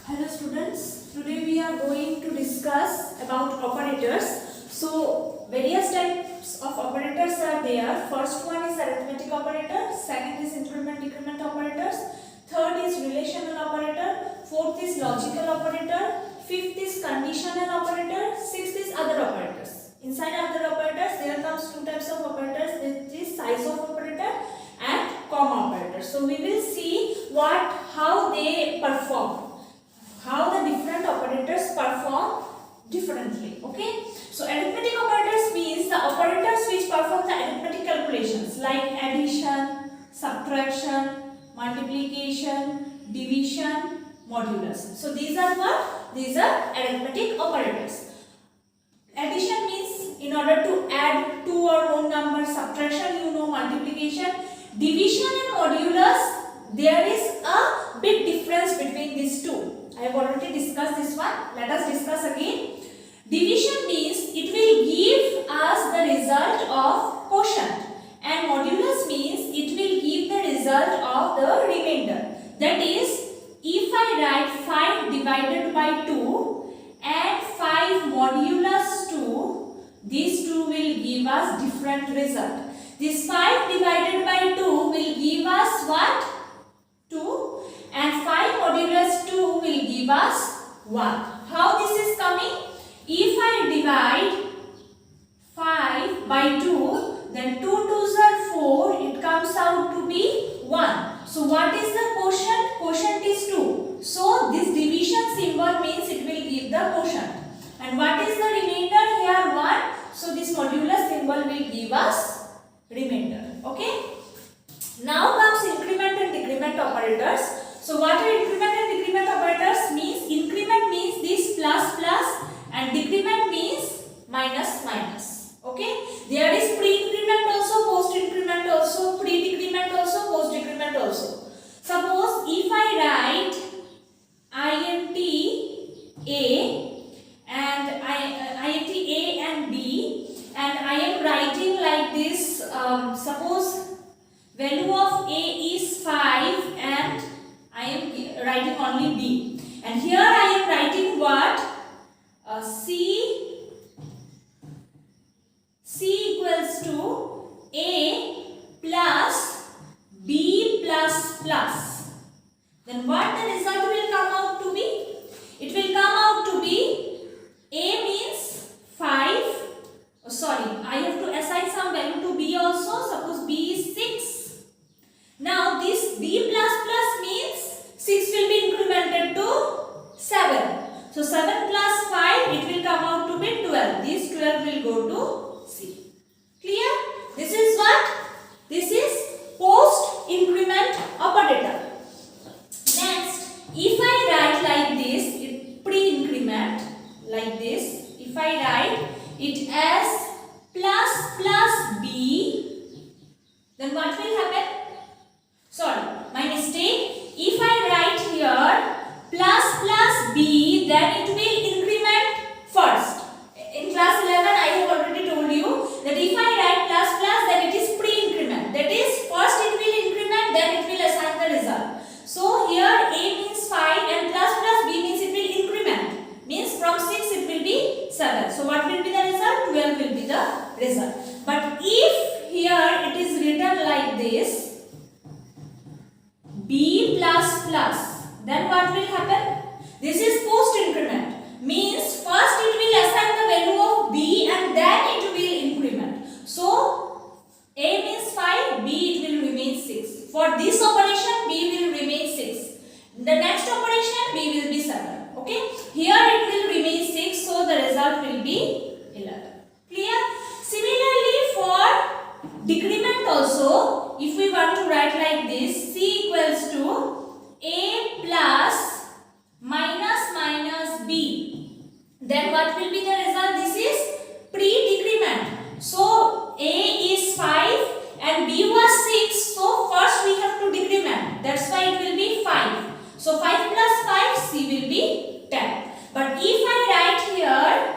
Hello students, today we are going to discuss about operators. So various types of operators are there. First one is arithmetic operator, second is increment decrement operators, third is relational operator, fourth is logical operator, fifth is conditional operator, sixth is other operators. Inside other operators there comes two types of operators, which is size of operator and comma operator. So we will see how they perform, how the different operators perform differently. Okay, so arithmetic operators means the operators which perform the arithmetic calculations like addition, subtraction, multiplication, division, modulus. So these are what? These are arithmetic operators. Addition means in order to add two or more numbers, subtraction multiplication, division and modulus, there is a big difference between these two. I have already discussed this one. Let us discuss again. Division means it will give us the result of quotient, and modulus means it will give the result of the remainder. That is, if I write 5 divided by 2 and 5 modulus 2, these two will give us different result. This 5 divided by 2 will give us what? 2, and 5 modulus 2 will give us 1. How this is coming? If I divide 5 by 2, then 2 2s are 4, it comes out to be 1. So what is the quotient? Quotient is 2. So this division symbol means it will give the quotient. And what is the remainder? Here 1. So this modulus symbol will give us remainder. Okay. Now comes increment and decrement operators. So what are increment and decrement operators? Means increment means this plus plus and decrement means minus minus. Okay. There is pre-increment also, post-increment also, pre-decrement also, post-decrement also. Suppose if I write int A and int A and B, and I am writing like this, suppose value of A is 5 and I am writing only B, and here I am writing what? C equals to A plus B plus plus. Then what the result will come out to be? It will come out to be A means 5. Oh, sorry, I have to assign some value to B also. Suppose B is 6. Now this B plus plus means 6 will be incremented to 7. So 7 plus 5, it will come out to be 12. This 12 will go to C. Clear? This is what? This is post increment operator. Next, if I write like this, pre-increment like this, if I write it as plus plus B, then what will happen? Sorry, my mistake. If I write here plus plus B, then it will increment first. In class 11, I have already told you that if I write plus plus, then it is pre-increment. That is, first it will increment, then it will assign the result. So here A means 5 and plus plus B means it will increment. Means from 6 it will be 7. So what will be the result? 12 will be the result. But if here it is written like this, B plus plus, then what will happen? This is post increment. Means first it will assign the value of B and then it will increment. So A means 5, B it will remain 6. For this operation B will remain 6. The next operation B will be 7. Okay. Here it will remain 6, so the result will be 11. Clear? Similarly for decrement also, if we want to write like this, C equals to A plus minus minus B, then what will be the result? This is pre-decrement. So A is 5 and B was 6, so first we have to decrement. That's why it will be 5. So 5 plus 5, C will be 10. But if I write here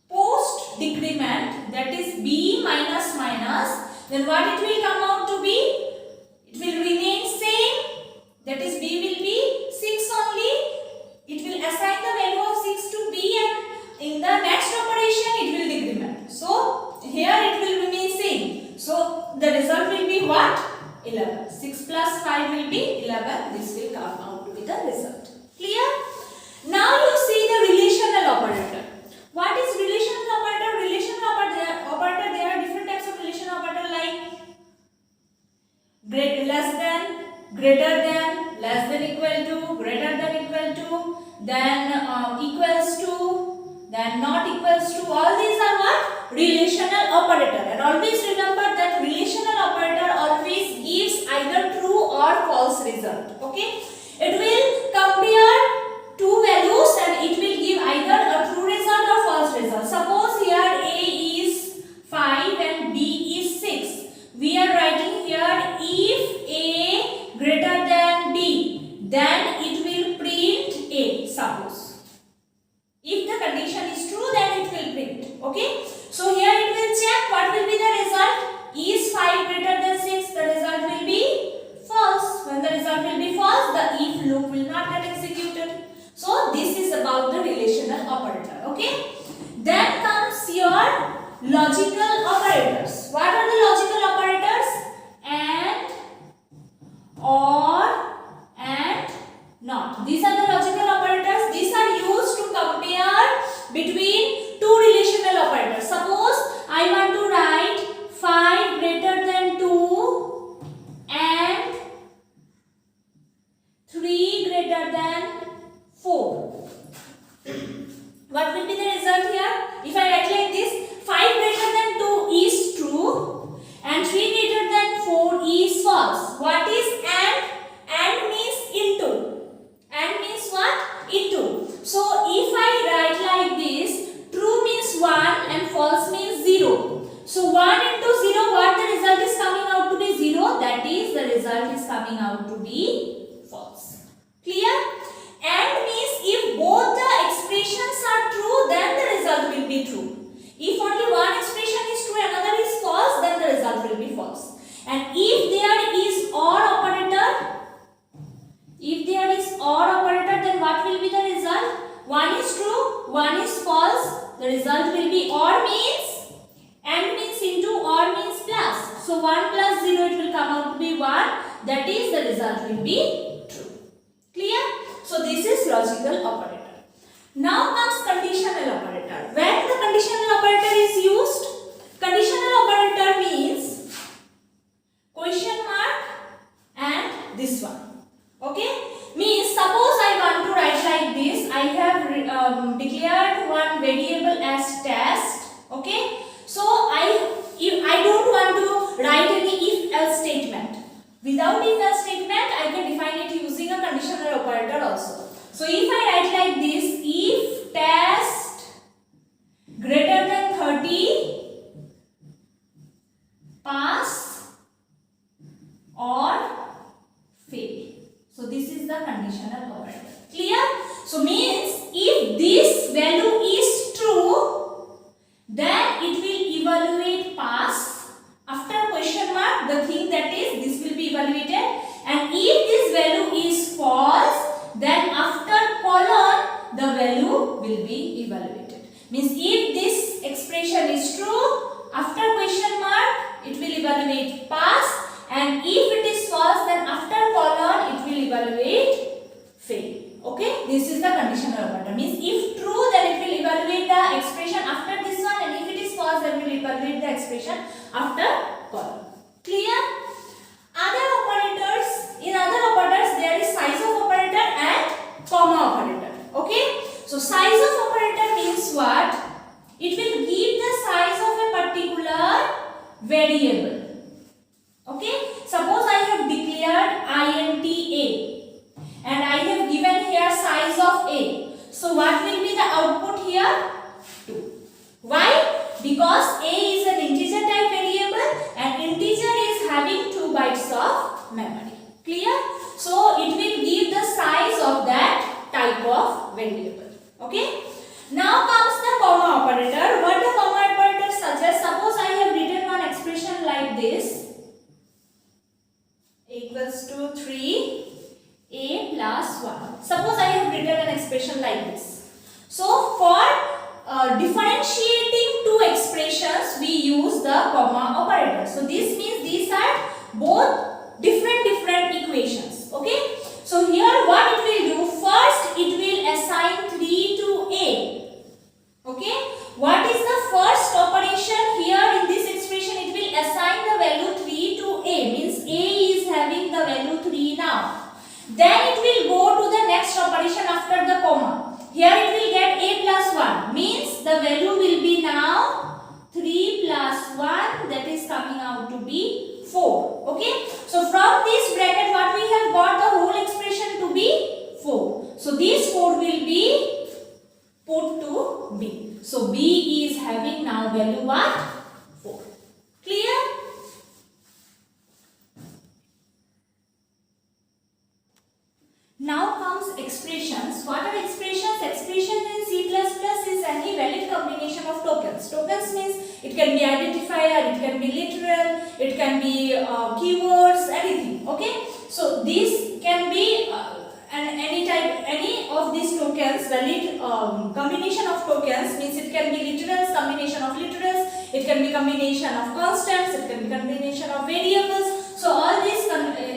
post decrement, that is B minus minus, then what it will come out to be? It will remain same. That is B will be 6 only. greater than equal to, then equals to, then not equals to. All these are what? Relational operator. And always remember that relational operator always gives either true or false result. Okay? It will compare two values and it will give either a true result or false result. Suppose here A is 5 and B is 6. We are writing here if A greater than B, then it will print A, suppose. If the condition is true, then it will print. Okay? So here it will check what will be the result. Is 5 greater than 6? The result will be false. When the result will be false, the if loop will not get executed. So this is about the relational operator. Okay? Then comes your logical operators. What are the logical operators? And, or, and not. These are the logical operators. These are used to compare between two relational operators. Suppose I want to write 5 greater than 2 and 3 greater than 4. What will be the result here? If I write like this, 5 greater than 2 is true and 3 greater than 4 is false. What is and? And means into. And means what? Into. So if I write like this, true means 1 and false means 0. So 1 into 0, what the result is coming out to be 0? That is, the result is coming out to be false. Clear? And means if both the expressions are true, then the result will be true. If only one expression is true and another is false, then the result will be false. And if there is OR operator, then what will be the result? One is true, one is false. The result will be OR means, AND means into, OR means plus. So 1 plus 0, it will come out to be 1. That is, the result will be true. Clear? So this is logical operator. Now comes conditional operator. When the conditional operator is used, conditional operator means question mark and this one. Okay? Means suppose I want to write like this. I have declared one variable as test. Okay? So I don't want to write any if-else statement. Without if-else statement, I can define it using a conditional operator also. So if I write like this, if test greater than 30, pass or fail. So this is the conditional operator. Clear? So means if this value is true, then it will evaluate pass. After question mark, the thing that is, this will be evaluated. And if this value is false, then after colon, the value will be evaluated. Means if this expression is true, after question mark, it will evaluate pass. And if it is false, then after colon, it will evaluate fail. Okay? This is the conditional operator. Means if true, then it will evaluate the expression after this one. And if it is false, then it will evaluate the expression after colon. Clear? Other operators, in other operators, there is size of operator and comma operator. Okay? So size of operator means what? It will give the size of a particular variable. Okay? Suppose I have declared int a and I have given here size of a. So what will be the output here? 2. Why? Because a is an integer type variable and integer is having 2 bytes of memory. Clear? So it will give the size of that type of variable. Okay? Now comes the comma operator. What the comma operator suggests? Suppose I have written one expression like this. Equals to 3a plus 1. Suppose I have written an expression like this. So for differentiating two expressions, we use the comma operator. So this means these are both different equations. Okay. So here what it will do? First it will assign 3 to a. Okay. What is the first operation here in this expression? It will assign the value 3 to a. Means a is having the value 3 now. Then it will go to the next So these 4 will be put to B. So B is having now value what? 4. Clear? Now comes expressions. What are expressions? Expression in C++ is any valid combination of tokens. Tokens means it can be identifier, it can be literal, it can be keywords, anything. Okay. So these can be any of these tokens, valid combination of tokens means it can be literals, combination of literals, it can be combination of constants, it can be combination of variables. So all this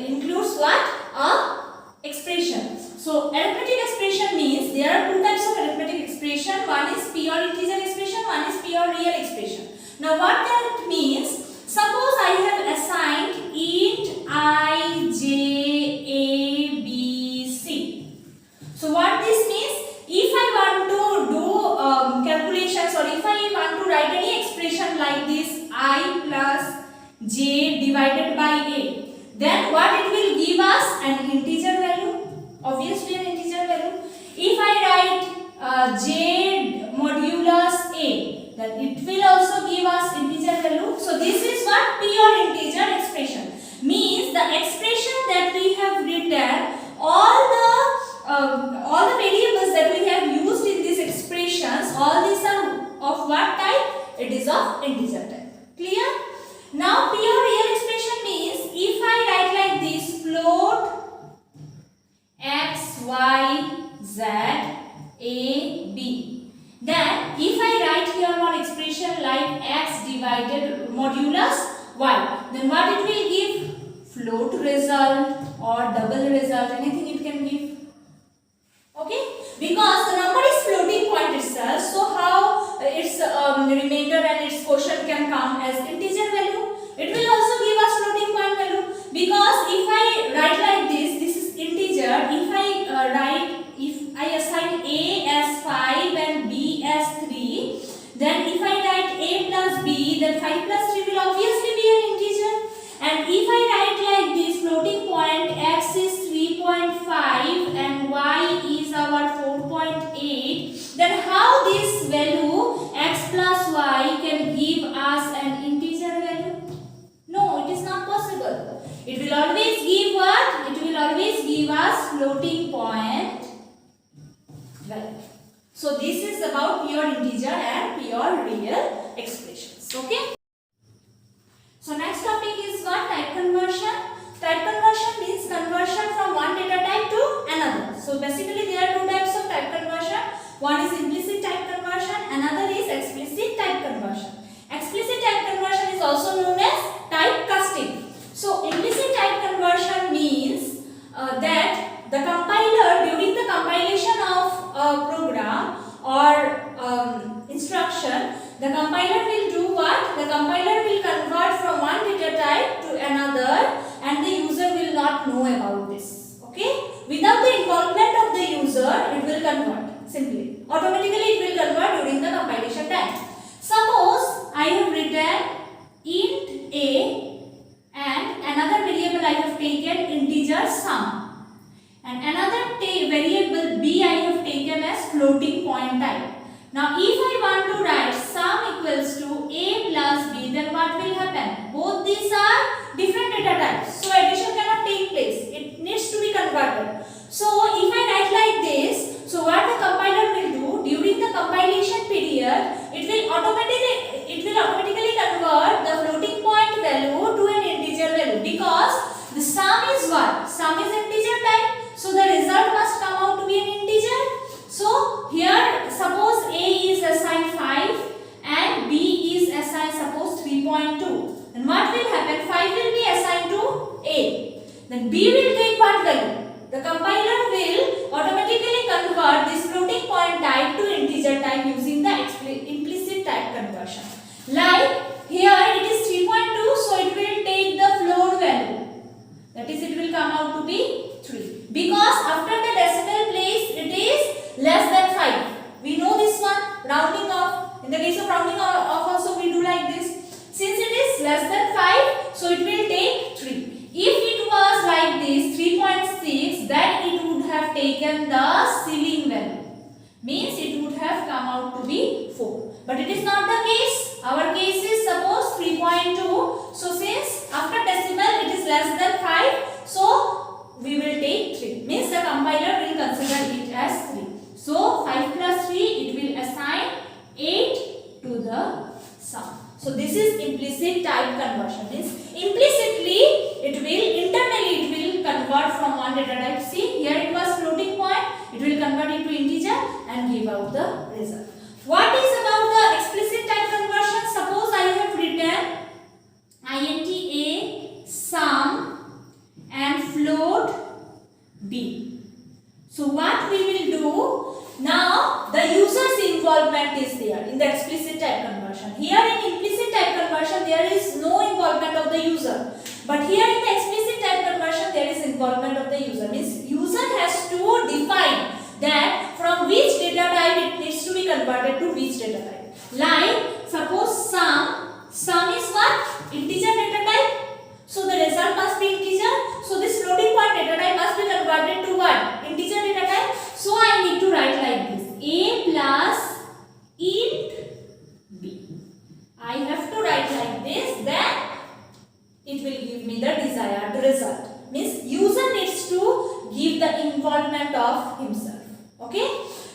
includes what? Expression. So arithmetic expression means there are two types of arithmetic expression. One is pure integer expression, one is pure real expression. Now what that means? Suppose I have assigned int I, j, a, b, c. So what this means? If I want to do calculations, or if I want to write any expression like this, I plus j divided by a, then what it will give us? An integer value. Obviously an integer value. If I write j modulus a, then it will also give us integer value. So this is what? Pure integer expression. Means the expression that we have written, all the variables that we have used in these expressions, all these are of what type? It is of integer type. Clear? Now pure real expression means if I write like this, float x, y, z, a, b, then if I write here one expression like x divided modulus y, then what it will give? Float result or double result, anything it can give. Okay, because the number is floating point itself, so how its remainder and its quotient can come as integer value? It will also give us floating point value, because if I write like this is integer. If I assign a as 5 and b as 3, then if I write a plus b, then 5 plus 3 will obviously be an integer. And if I write like this, floating point x is 3.5 and y is our 4.8, then how this value x plus y can give us an integer value? No, it is not possible. It will always give what? It will always give us floating point value. So this is about pure integer and pure real expressions. Okay. So next topic is what? Type conversion. Type conversion means conversion from one data type to another. So basically there are two types of type conversion. One is implicit type conversion, another is explicit type conversion. Explicit type conversion is also known as type casting. So implicit type conversion means that the compiler, during the compilation of a program or instruction, the compiler will do what? The compiler will convert from one data type to another, and the user will not know about this. Okay? Without the involvement of the user, it will convert simply. Automatically it will convert during the compilation time. Suppose I have written int a and another variable I have taken integer sum, and another variable b I have taken as floating point type. Now if I want to write sum equals to a plus b, then what will happen? Both these are different data types, so addition cannot take place. It needs to be converted. So if I write like this, so what the compiler will do, during the compilation period, it will automatically convert the floating point value to an integer value, because the sum is what? Sum is integer type, so the result must come out to be an integer. So here suppose a is assigned 5 and b is assigned suppose 3.2. Then what will happen? 5 will be assigned to a. Then b will take what value? The compiler will automatically the ceiling value. Means it would have come out to be 4. But it is not the case. Our case is suppose 3.2. So since after decimal it is less than 5. So we will take 3. Means the compiler will consider it as 3. So 5 plus 3 it will assign 8 to the sum. So this is implicit type conversion. Means implicitly internally it will convert from one data type. See, here it was floating point. It will convert it to integer and give out the result. What is about the explicit type conversion? Suppose I have written int a sum and float b. So what we will do now, the user's involvement is there in the explicit type conversion. Here in implicit type conversion there is no involvement of the user, but here in the explicit type conversion there is involvement of the user. Means user has to define that from which data type it needs to be converted to which data type. Like suppose sum is what? Integer data type. So the result must be integer. So this floating point data type must be converted to what? Integer data type. So I need to write like this: a plus int b. I have to write like this, then it will give me the desired result. Means user needs to give the involvement of himself. Okay.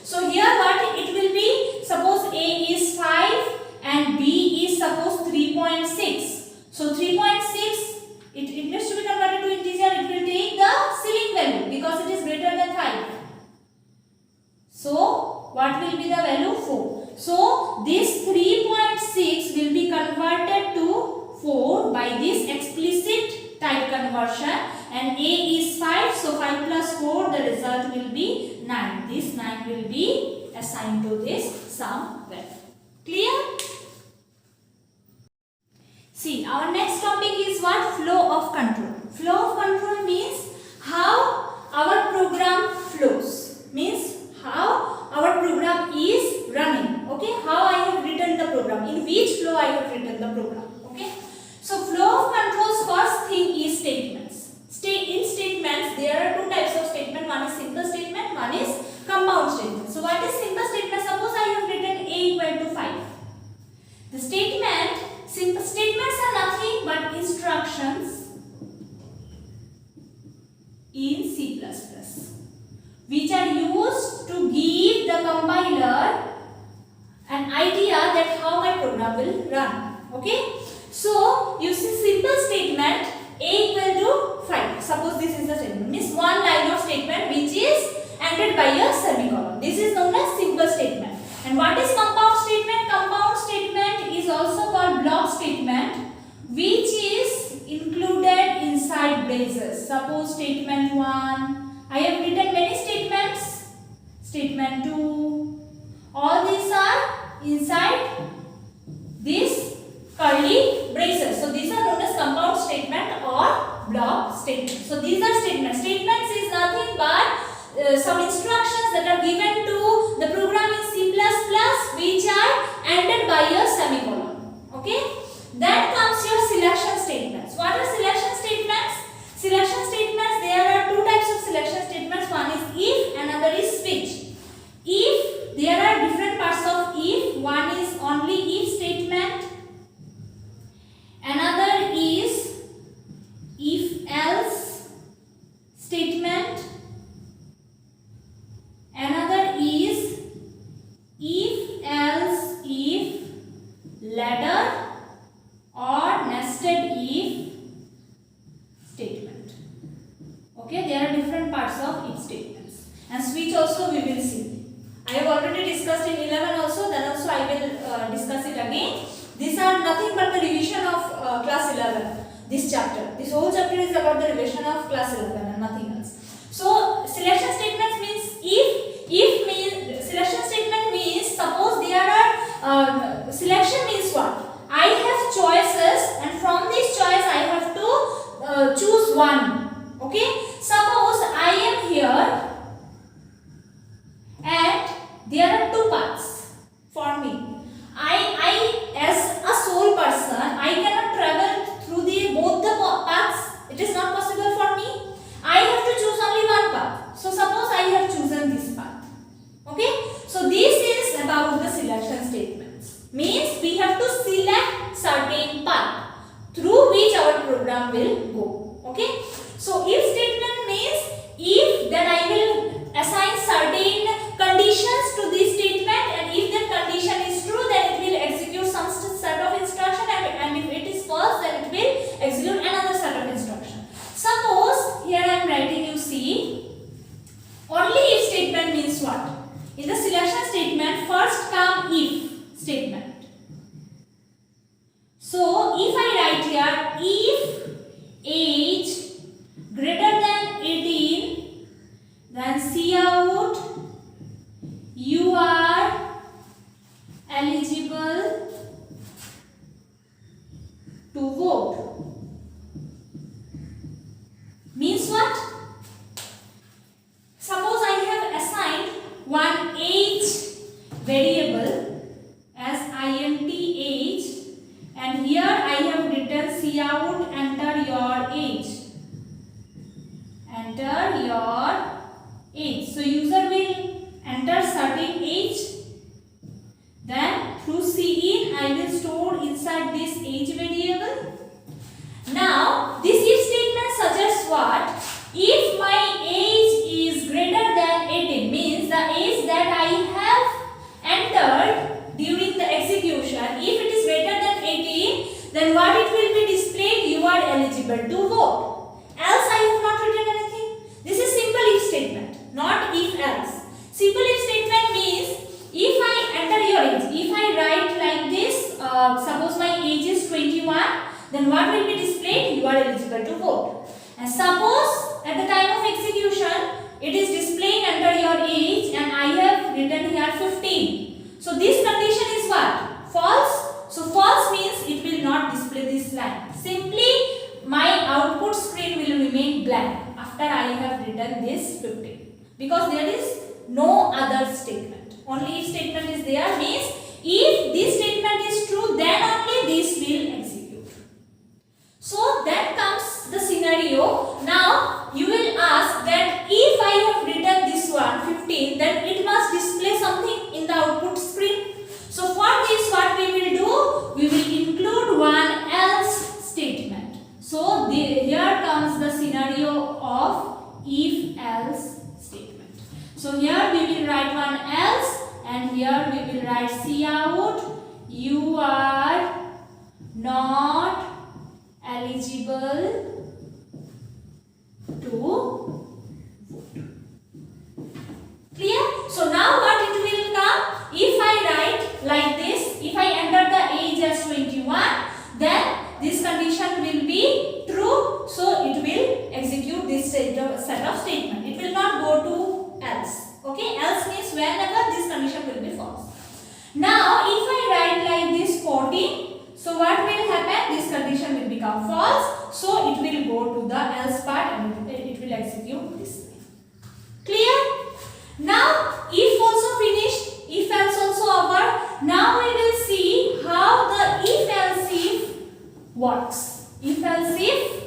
So here what it will be? Suppose a is 5 and b is suppose 3.6. So 3.6 it needs to be converted to integer. It will take the ceiling value because it is greater than 5. So what will be the value? 4. So this 3.6 will be converted to 4 by this explicit type conversion, and a is 5. So 5 plus 4, the result will be 9. This 9 will be assigned to this sum value. Clear? See, our next topic is what? Flow of control. Flow of control means how our program flows. Means how our program is running. Okay, how I have written the program, in which flow I have written the program. Okay, so flow of control's first thing is statements. In statements there are two types of statement. One is simple statement, one is compound statement. So what is simple statement? Suppose I have written a equal to 5. The simple statements are nothing but instructions in C++, which are used to give the compiler an idea that how my program will run. Okay, so you see simple statement a equal to 5. Suppose this is the statement, means one line of statement which is ended by a semicolon. This is known as simple statement. And what is compound statement? Compound statement is also called block statement, which is included inside braces. Suppose statement 1, I have written many statements. Statement 2, all these are inside this curly braces. So these are known as compound statement or block statement. So these are statements. Statements is nothing but some instructions that are given to the program in C++ which are ended by a semicolon. Okay. Then comes your selection statements. What are selection statements? Selection statements, there are two types of selection statements. One is if, another is switch. If, there are different parts of if. One is only if statement. Another is if else statement. Another is if else if ladder or nested if statement. Okay, there are different parts of if statements. And switch also we will see. I have already discussed in 11 also, then also I will discuss it again. These are nothing but the revision of class 11. This chapter, this whole chapter is about the revision of class 11 and nothing else. So selection statements means if means selection statement means suppose there are selection means what? I have choices and from this choice I have to choose one. Okay, suppose I am here and there are two paths for me. I as a sole person, I cannot travel through both the paths. It is not possible for me. I have to choose only one path. So suppose I have chosen this means what? In the selection statement, first come if statement. So if I write here, if age greater than 18, then see out you are eligible to vote. Means what? Suppose I have assigned one age variable as int age, and here I have written cout enter your age. Enter your age. So user will enter certain age. Then through cin I will store inside this age variable. Now this if statement suggests what? If my age is greater than 18, means the age that I have entered during the execution, if it is greater than 18, then what it will be displayed? You are eligible to vote. Else I have not written anything. This is simple if statement, not if else. Simple if statement means if I enter your age, if I write like this, suppose my age is 21, then what will be displayed? You are eligible to vote. And suppose at the time of execution, it is displaying enter your age and I have written here 15. So this condition is what? False. So false means it will not display this line. Simply my output screen will remain blank after I have written this 15. Because there is no other statement. Only if statement is there, means if this statement is true, then only this will execute. So then comes the scenario. Now you will ask that if I have written this one 15, then it must display something in the output screen. So for this what we will do? We will include one else statement. So here comes the scenario of if else statement. So here we will write one else, and here we will write cout you are not eligible to vote. Clear? So now what it will come? If I write like this, if I enter the age as 21, then this condition will be true. So it will execute this set of statement. It will not go to else. Okay, else means whenever this condition will be false. Now if I write like this 14, so what will happen? This condition will become false. So it will go to the else part and it will execute this way. Clear? Now if also finished, if else also over. Now we will see how the if else if works. If else if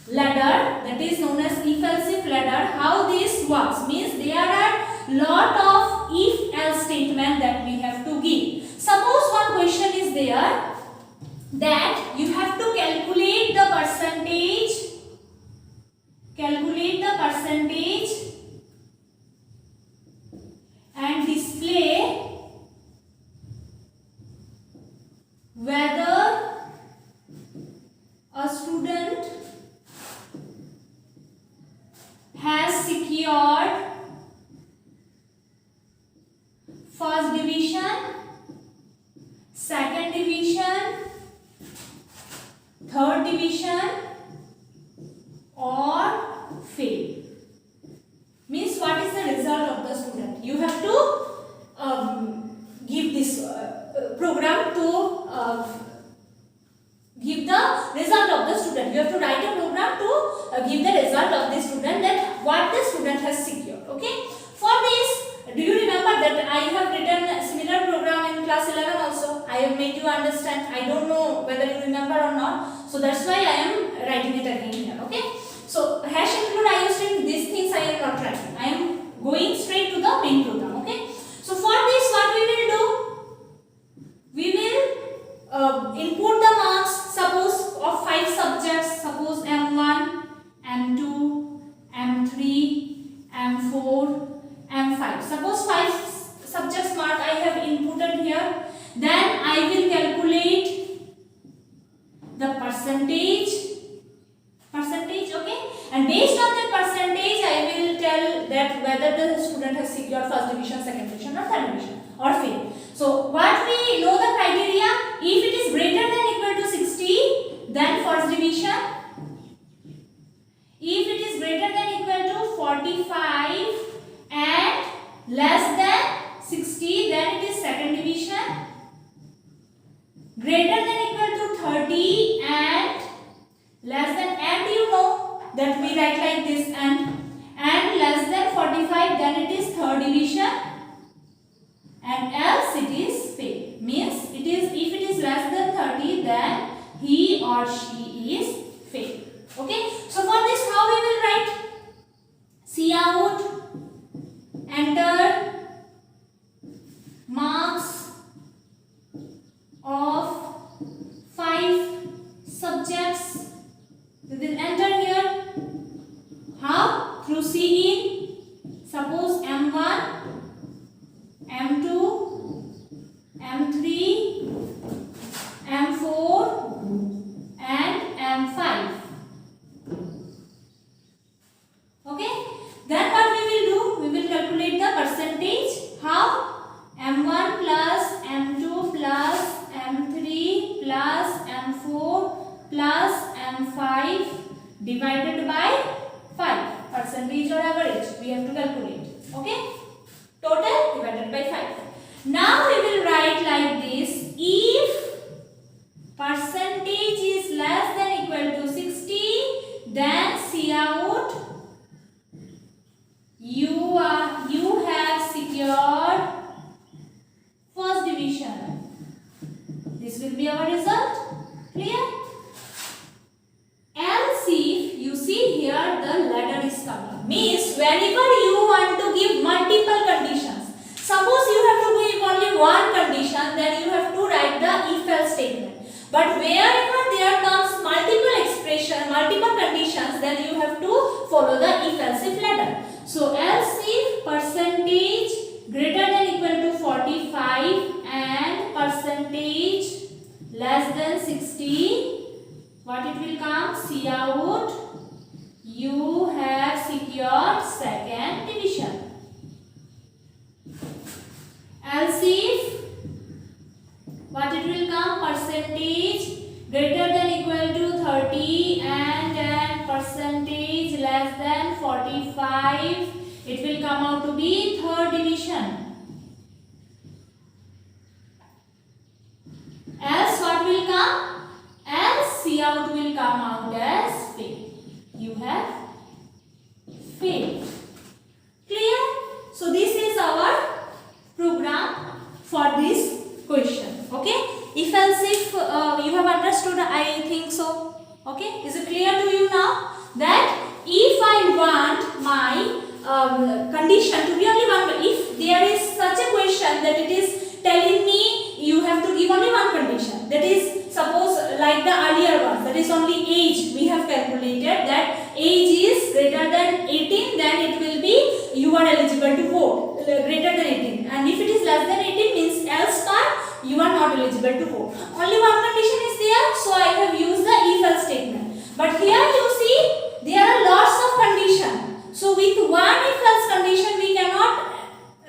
ladder, that is known as if else if ladder, how this works means there are lot of if else statement that we have to give. Suppose one question is there that you have to calculate the percentage and display whether a student has secured first division, second division, third division or fail. Means what is the result of the student? You have to give this program to give the result of the student. You have to write a program to give the result of the student, that what the student has secured. Okay. For this, do you remember that I have written a similar program in class 11 also? I have made you understand. I don't know whether you remember or not. So that's why I am writing it again here. Okay. So hash include IOString, these things I am not writing. I am going straight to the main program. Okay. So for this, what we will do? We will input the marks, suppose of 5 subjects, suppose M1, M2, M3, M4, M5. Suppose 5 subjects mark I have inputted here. Then I will calculate the percentage, okay, and based on that percentage I will tell that whether the student has secured first division, second division or third division or fail. So what we know the criteria, if it is greater than equal to 60, then first division. If it is greater than equal to 45 and less than 60, then it is second division. Greater than equal to 30 and less than, and you know that we write like this, and less than 45, then it is third division, and else it is fail. Means it is, if it is less than 30, then he or she is fail. Okay, so for this how we will write? See out, enter marks of 5 subjects. We will enter here. How? Through C in. Suppose M1, M2, M3, M4 and M5. Okay. Then what we will do? We will calculate the percentage. How? M1 plus M2 plus M3 plus M4 plus M5 divided by 5. Percentage or average we have to calculate. Okay. Total divided by 5. Now we will write like this. If percentage is less than equal to 60, then see out, you have secured first division. This will be our result. Clear? Else if you see here the ladder is coming. Means whenever you want to give multiple conditions. Suppose you have to give only one condition, then you have to write the if-else statement. But wherever there comes multiple expression, multiple conditions, then you have to follow the if-else-if ladder. So else if percentage greater than equal to 45 and percentage less than 60, what it will come? See out, you have secured second division. Else if what it will come? Percentage greater than equal to 30 and then percentage less than 45, it will come out to be third division. Else what will come? Else see out will come out as fail. You have failed. Clear? So this is our program for this question. Okay? If else if you have understood, I think so. Okay? Is it clear to you now? That if I want my condition to be only one, if there is such a question that it is telling me you have to give only one condition, that is suppose like the earlier one, that is only age, we have calculated that age is greater than 18, then it will be you are eligible to vote, greater than 18, and if it is less than 18 means else part you are not eligible to vote. Only one condition is there, so I have used the if-else statement. But here you see there are lots of conditions. So with one if-else condition we cannot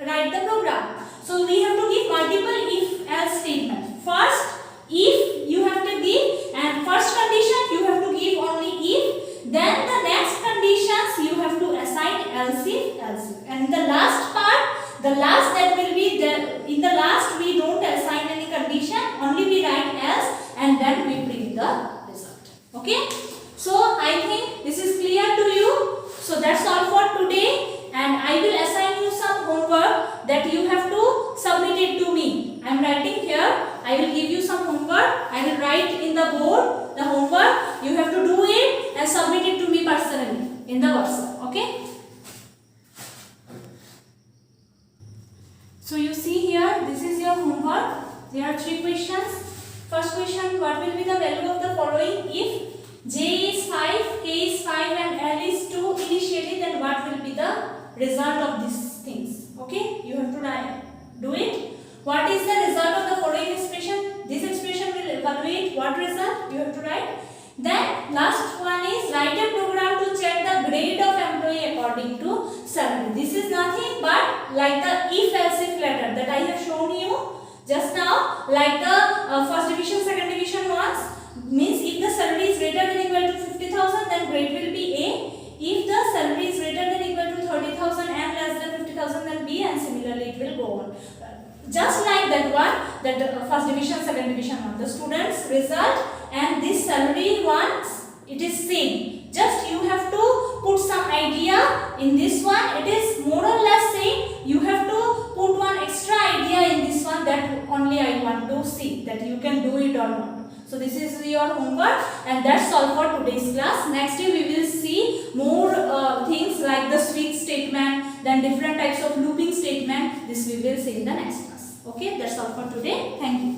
write the program. So we have to give multiple if-else statements. First if you have to give, and first condition you have to give only if, then the next conditions you have to assign else if, and the last part, the last that will be there, in the last we don't assign any condition, only we write else and then we print the result. Okay, so I think this is clear to you. So that's all for today, and I will assign you some homework that you have to submit it to me. I am writing here, I will give you some homework, I will write in the board the homework, you have to do it and submit it to me personally in the WhatsApp. Okay. So you see here, this is your homework. There are 3 questions. First question, what will be the value of the following if J is 5, K is 5 and L is 2 initially, then what will be the result of these things? Okay, you have to do it. What is the result of the following expression? This expression will evaluate what result you have to write. Then last one is write a program to check the grade of employee according to salary. This is nothing but like the if else if letter that I have shown you just now, like the first division, second division ones, means if the salary is greater than equal to 50,000, then grade will be A. If the salary is greater than equal to 30,000 and less than 50,000, then B, and similarly it will go on. Just like that one, that first division, second division one, the students' result and this salary ones, it is same. Just you have to put some idea in this one. It is more or less same. You have to put one extra idea in this one, that only I want to see that you can do it or not. So this is your homework, and that's all for today's class. Next day we will see more things like the switch statement, then different types of looping statement. This we will see in the next class. Okay, that's all for today. Thank you.